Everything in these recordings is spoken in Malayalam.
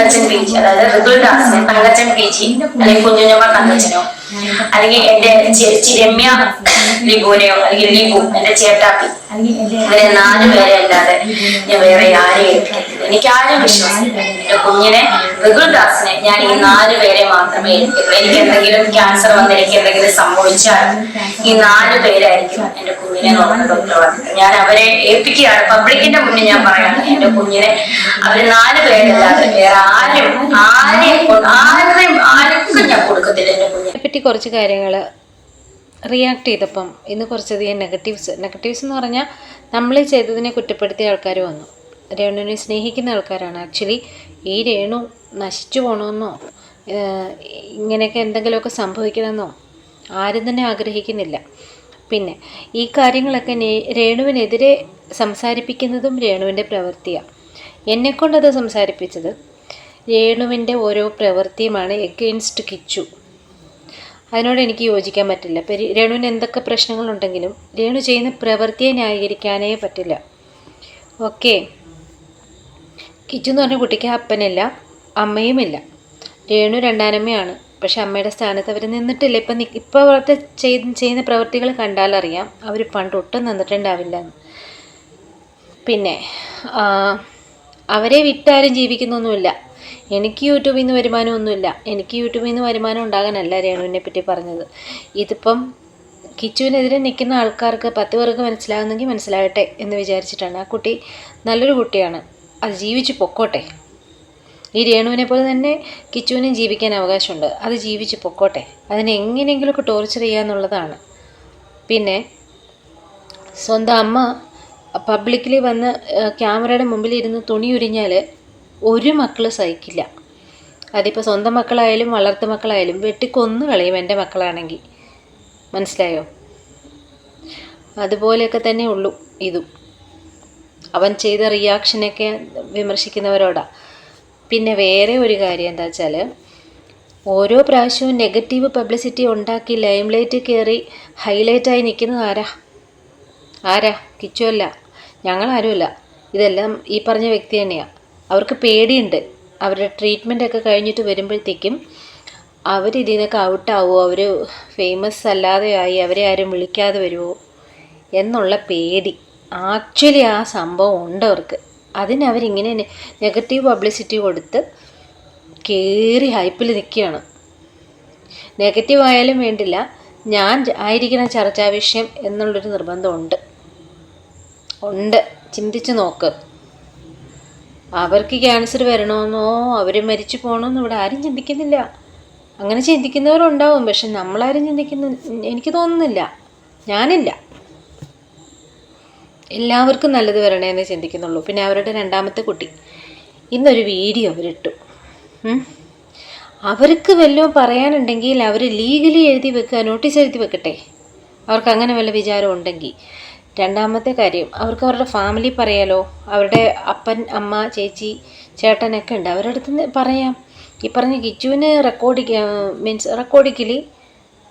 തങ്കച്ചൻ പി ജി, അതായത് റിഗുൽ ദാസിനെ തങ്കച്ചൻ പി ജി അല്ലെങ്കിൽ കുഞ്ഞുഞ്ഞമ്മ തങ്കച്ചനോ അല്ലെങ്കിൽ എന്റെ ചേച്ചി രമ്യ ലിബുവിനെയോ അല്ലെങ്കിൽ ലിബു എന്റെ ചേട്ടാപ്പി, ഇവരെ 4 പേരെ അല്ലാതെ ഞാൻ വേറെ ആരെയും ഏൽപ്പിക്കത്തില്ല. എനിക്ക് ആരും വിശ്വാസമില്ല. എന്റെ കുഞ്ഞിനെ റിഗുൽ ദാസിനെ ഞാൻ ഈ 4 പേരെ മാത്രമേ ഏൽപ്പിക്കുള്ളൂ. എനിക്ക് എന്തെങ്കിലും ക്യാൻസർ വന്ന് എനിക്ക് എന്തെങ്കിലും സംഭവിച്ചാൽ ഈ 4 പേരായിരിക്കും എന്റെ കുഞ്ഞിനെ നോക്കേണ്ട ഉത്തരവാദിത്തം. ഞാൻ അവരെ ഏൽപ്പിക്കുകയാണ്. പബ്ലിക്കിന്റെ മുന്നിൽ ഞാൻ പറയാണ്, എന്റെ കുഞ്ഞിനെ അവര് 4 പേരല്ലാതെ വേറെ ആർക്കും ഞാൻ കൊടുക്കത്തില്ല എന്റെ കുഞ്ഞിനെ പറ്റി. കുറച്ച് കാര്യങ്ങൾ റിയാക്ട് ചെയ്തപ്പം ഇന്ന് കുറച്ചധികം നെഗറ്റീവ്സ് എന്ന് പറഞ്ഞാൽ നമ്മൾ ചെയ്തതിനെ കുറ്റപ്പെടുത്തിയ ആൾക്കാർ വന്നു. രേണുവിനെ സ്നേഹിക്കുന്ന ആൾക്കാരാണ്. ആക്ച്വലി ഈ രേണു നശിച്ചു പോകണമെന്നോ ഇങ്ങനെയൊക്കെ എന്തെങ്കിലുമൊക്കെ സംഭവിക്കണമെന്നോ ആരും തന്നെ ആഗ്രഹിക്കുന്നില്ല. പിന്നെ ഈ കാര്യങ്ങളൊക്കെ രേണുവിനെതിരെ സംസാരിപ്പിക്കുന്നതും രേണുവിൻ്റെ പ്രവൃത്തിയാണ്. എന്നെക്കൊണ്ടത് സംസാരിപ്പിച്ചത് രേണുവിൻ്റെ ഓരോ പ്രവൃത്തിയുമാണ് എഗെയിൻസ്റ്റ് കിച്ചു. അതിനോട് എനിക്ക് യോജിക്കാൻ പറ്റില്ല. ഇപ്പം രേണുവിന് എന്തൊക്കെ പ്രശ്നങ്ങളുണ്ടെങ്കിലും രേണു ചെയ്യുന്ന പ്രവൃത്തിയെ ന്യായീകരിക്കാനേ പറ്റില്ല. ഓക്കെ, കിച്ചു എന്ന് പറഞ്ഞ കുട്ടിക്ക് അപ്പനില്ല, അമ്മയുമില്ല. രേണു രണ്ടാനമ്മയാണ്. പക്ഷെ അമ്മയുടെ സ്ഥാനത്ത് അവർ നിന്നിട്ടില്ല. ഇപ്പോൾ അവർക്ക് ചെയ്യുന്ന പ്രവൃത്തികൾ കണ്ടാലറിയാം അവർ പണ്ടൊട്ടും നിന്നിട്ടുണ്ടാവില്ല എന്ന്. പിന്നെ അവരെ വിറ്റാരും ജീവിക്കുന്നൊന്നുമില്ല. എനിക്ക് യൂട്യൂബിൽ നിന്ന് വരുമാനമൊന്നുമില്ല. എനിക്ക് യൂട്യൂബിൽ നിന്ന് വരുമാനം ഉണ്ടാകാനല്ല രേണുവിനെ പറ്റി പറഞ്ഞത്. ഇതിപ്പം കിച്ചുവിനെതിരെ നിൽക്കുന്ന ആൾക്കാർക്ക് 10 പേർക്ക് മനസ്സിലാകുന്നെങ്കിൽ മനസ്സിലാകട്ടെ എന്ന് വിചാരിച്ചിട്ടാണ്. ആ കുട്ടി നല്ലൊരു കുട്ടിയാണ്, അത് ജീവിച്ച് പൊക്കോട്ടെ. ഈ രേണുവിനെ പോലെ തന്നെ കിച്ചുവിനും ജീവിക്കാൻ അവകാശമുണ്ട്, അത് ജീവിച്ച് പൊക്കോട്ടെ. അതിനെ എങ്ങനെയെങ്കിലുമൊക്കെ ടോർച്ചർ ചെയ്യാന്നുള്ളതാണ്. പിന്നെ സ്വന്തം അമ്മ പബ്ലിക്കലി വന്ന് ക്യാമറയുടെ മുമ്പിൽ ഇരുന്ന് തുണി ഉരിഞ്ഞാൽ ഒരു മക്കൾ സഹിക്കില്ല. അതിപ്പോൾ സ്വന്തം മക്കളായാലും വളർത്തു മക്കളായാലും വെട്ടിക്കൊന്നു കളയും എൻ്റെ മക്കളാണെങ്കിൽ. മനസ്സിലായോ? അതുപോലെയൊക്കെ തന്നെ ഉള്ളൂ ഇതും. അവൻ ചെയ്ത റിയാക്ഷനൊക്കെ വിമർശിക്കുന്നവരോടാണ്. പിന്നെ വേറെ ഒരു കാര്യം എന്താ വെച്ചാൽ, ഓരോ പ്രാവശ്യവും നെഗറ്റീവ് പബ്ലിസിറ്റി ഉണ്ടാക്കി ലൈംലൈറ്റ് കയറി ഹൈലൈറ്റായി നിൽക്കുന്നത് ആരാ? കിച്ചുവല്ല, ഞങ്ങളാരുമല്ല. ഇതെല്ലാം ഈ പറഞ്ഞ വ്യക്തി തന്നെയാണ്. അവർക്ക് പേടിയുണ്ട്. അവരുടെ ട്രീറ്റ്മെൻറ്റൊക്കെ കഴിഞ്ഞിട്ട് വരുമ്പോഴത്തേക്കും അവരിതിൽ നിന്നൊക്കെ ഔട്ടാവുമോ, അവർ ഫേമസ് അല്ലാതെ ആയി, അവരെ ആരും വിളിക്കാതെ വരുമോ എന്നുള്ള പേടി. ആക്ച്വലി ആ സംഭവം ഉണ്ട് അവർക്ക്. അതിനവരിങ്ങനെ നെഗറ്റീവ് പബ്ലിസിറ്റി കൊടുത്ത് കയറി ഹൈപ്പിൽ നിൽക്കുകയാണ്. നെഗറ്റീവ് ആയാലും വേണ്ടില്ല, ഞാൻ ആയിരിക്കണം ചർച്ചാ വിഷയം എന്നുള്ളൊരു നിർബന്ധമുണ്ട്. ചിന്തിച്ച് നോക്ക്. അവർക്ക് ക്യാൻസർ വരണമെന്നോ അവർ മരിച്ചു പോകണമെന്നോ ഇവിടെ ആരും ചിന്തിക്കുന്നില്ല. അങ്ങനെ ചിന്തിക്കുന്നവരുണ്ടാവും, പക്ഷെ നമ്മളാരും എനിക്ക് തോന്നുന്നില്ല. ഞാനില്ല. എല്ലാവർക്കും നല്ലത് വരണേന്നേ ചിന്തിക്കുന്നുള്ളൂ. പിന്നെ അവരുടെ രണ്ടാമത്തെ കുട്ടി ഇന്നൊരു വീഡിയോ അവരിട്ടു. അവർക്ക് വല്ലതും പറയാനുണ്ടെങ്കിൽ അവർ ലീഗലി എഴുതി വെക്കുക, നോട്ടീസ് എഴുതി വെക്കട്ടെ. അവർക്ക് അങ്ങനെ വല്ല വിചാരം ഉണ്ടെങ്കിൽ. രണ്ടാമത്തെ കാര്യം, അവർക്ക് അവരുടെ ഫാമിലി പറയാലോ. അവരുടെ അപ്പൻ, അമ്മ, ചേച്ചി, ചേട്ടനൊക്കെ ഉണ്ട്. അവരുടെ അടുത്ത് പറയാം. ഈ പറഞ്ഞ കിച്ചുവിന് റെക്കോർഡിക്കലി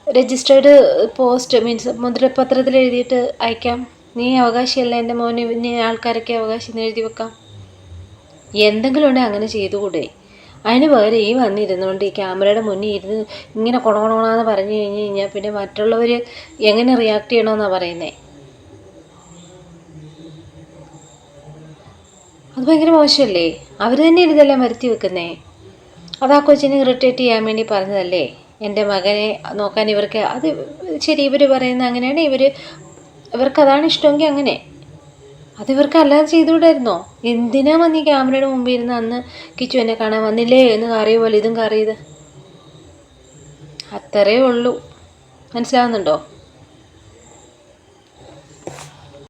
രജിസ്റ്റേർഡ് പോസ്റ്റ് മുദ്രപത്രത്തിൽ എഴുതിയിട്ട് അയക്കാം. നീ അവകാശിയല്ല എൻ്റെ മോനെ, ഇനി ആൾക്കാരൊക്കെ അവകാശം എഴുതി വെക്കാം. എന്തെങ്കിലും ഉണ്ടെങ്കിൽ അങ്ങനെ ചെയ്തുകൂടെ? അതിന് പകരം ഈ വന്നിരുന്നുകൊണ്ട് ഈ ക്യാമറയുടെ മുന്നിൽ ഇരുന്ന് ഇങ്ങനെ കൊണകൊണോന്ന് പറഞ്ഞു കഴിഞ്ഞാൽ പിന്നെ മറ്റുള്ളവർ എങ്ങനെ റിയാക്ട് ചെയ്യണമെന്നാണ് പറയുന്നത്? അത് ഭയങ്കര മോശമല്ലേ? അവർ തന്നെ ഇതെല്ലാം വരുത്തി വെക്കുന്നേ. അതാ കൊച്ചിനെ ഇറിറ്റേറ്റ് ചെയ്യാൻ വേണ്ടി പറഞ്ഞതല്ലേ. എൻ്റെ മകനെ നോക്കാൻ ഇവർക്ക് അത് ശരി, ഇവർ പറയുന്ന അങ്ങനെയാണ്. ഇവർക്കതാണ് ഇഷ്ടമെങ്കിൽ അങ്ങനെ. അതിവർക്ക് അല്ലാതെ ചെയ്തുകൂടായിരുന്നോ? എന്തിനാ വന്ന് ഈ ക്യാമറയുടെ മുമ്പിൽ ഇരുന്ന് അന്ന് കിച്ചു എന്നെ കാണാൻ വന്നില്ലേ എന്ന് കറിയ പോലെ ഇതും കറിയത്? അത്രേ ഉള്ളൂ. മനസ്സിലാവുന്നുണ്ടോ?